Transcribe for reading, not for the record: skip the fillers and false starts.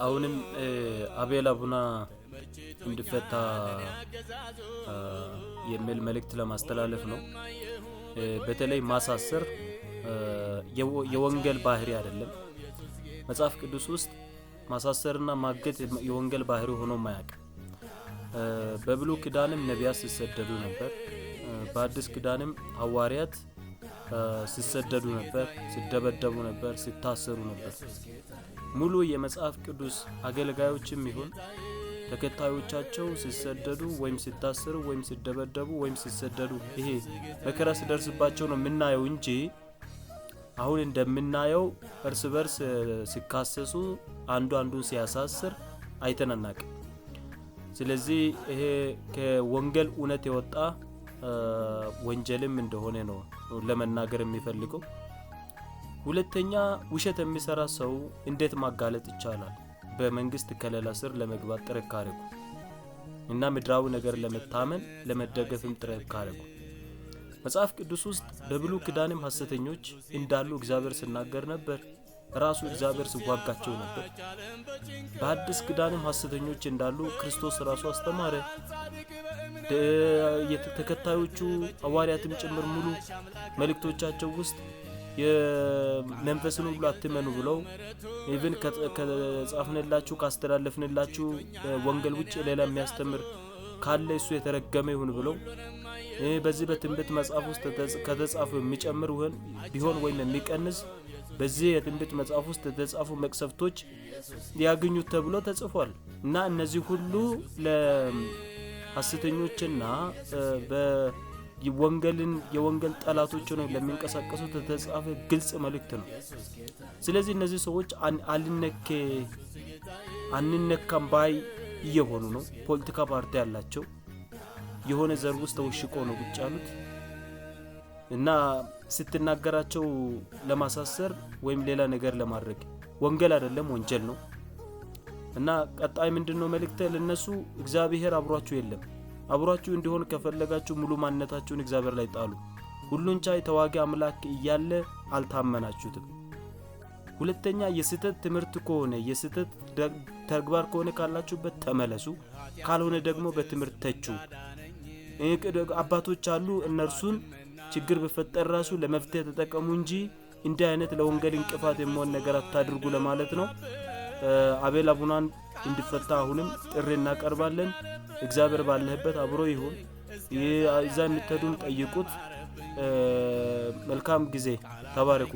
አሁንም አቤል አቡና እንዲፈታ የሚል መልእክት ለማስተላለፍ ነው። በተለይ ማሳሰር የወንጌል ባህሪ አይደለም። መጽሐፍ ቅዱስ ውስጥ ማሳሰርና ማገት የወንጌል ባህሪ ሆኖ ማያውቅ። በብሉይ ኪዳንም ነቢያት ሲሰደዱ ነበር። በአዲስ ኪዳንም ሐዋርያት ሲሰደዱ ነበር፣ ሲደበደቡ ነበር፣ ሲታሰሩ ነበር። ሙሉ የመጽሐፍ ቅዱስ አገልጋዮችም ይሁን ተከታዮቻቸው ሲሰደዱ ወይም ሲታሰሩ ወይም ሲደበደቡ ወይም ሲሰደዱ ይሄ መከራ ሲደርስባቸው ነው የምናየው እንጂ አሁን እንደምናየው እርስ በርስ ሲካሰሱ አንዱ አንዱን ሲያሳስር አይተናናቅ። ስለዚህ ይሄ ከወንጌል እውነት የወጣ ወንጀልም እንደሆነ ነው ለመናገር የሚፈልገው። ሁለተኛ ውሸት የሚሰራ ሰው እንዴት ማጋለጥ ይቻላል? በመንግስት ከለላ ስር ለመግባት ጥረት እና ምድራዊ ነገር ለመታመን ለመደገፍም ጥረት ካረጉ መጽሐፍ ቅዱስ ውስጥ በብሉይ ኪዳንም ሐሰተኞች እንዳሉ እግዚአብሔር ሲናገር ነበር። ራሱ እግዚአብሔር ሲዋጋቸው ነበር። በአዲስ ኪዳንም ሐሰተኞች እንዳሉ ክርስቶስ ራሱ አስተማረ። የተከታዮቹ ሐዋርያትም ጭምር ሙሉ መልእክቶቻቸው ውስጥ የመንፈስን ሁሉ አትመኑ ብለው ኢቭን ከጻፍንላችሁ ካስተላለፍንላችሁ ወንጌል ውጭ ሌላ የሚያስተምር ካለ እሱ የተረገመ ይሁን ብለው በዚህ በትንቢት መጽሐፍ ውስጥ ከተጻፈ የሚጨምር ቢሆን ወይም የሚቀንስ በዚህ የትንቢት መጽሐፍ ውስጥ የተጻፉ መቅሰፍቶች ያገኙት ተብሎ ተጽፏል። እና እነዚህ ሁሉ ለሐሰተኞችና የወንጌል ጠላቶች ነው ለሚንቀሳቀሱት የተጻፈ ግልጽ መልእክት ነው። ስለዚህ እነዚህ ሰዎች አንነካም ባይ እየሆኑ ነው። ፖለቲካ ፓርቲ ያላቸው የሆነ ዘር ውስጥ ተወሽቆ ነው ቁጭ ያሉት እና ስትናገራቸው ለማሳሰር ወይም ሌላ ነገር ለማድረግ ወንጌል አይደለም ወንጀል ነው። እና ቀጣይ ምንድነው መልእክት ለነሱ? እግዚአብሔር አብሯችሁ የለም። አብሯችሁ እንዲሆን ከፈለጋችሁ ሙሉ ማንነታችሁን እግዚአብሔር ላይ ጣሉ። ሁሉን ቻይ ተዋጊ አምላክ እያለ አልታመናችሁትም። ሁለተኛ የስተት ትምህርት ከሆነ የስተት ተግባር ከሆነ ካላችሁበት ተመለሱ። ካልሆነ ደግሞ በትምህርት ተቹ። አባቶች አሉ፣ እነርሱን ችግር በፈጠረ ራሱ ለመፍትሄ ተጠቀሙ እንጂ እንዲህ አይነት ለወንጌል እንቅፋት የሚሆን ነገር አታድርጉ ለማለት ነው። አቤል አቡናን እንዲፈታ አሁንም ጥሪ እናቀርባለን። እግዚአብሔር ባለበት አብሮ ይሁን። እዛ የምትሄዱም ጠይቁት። መልካም ጊዜ። ተባረኩ።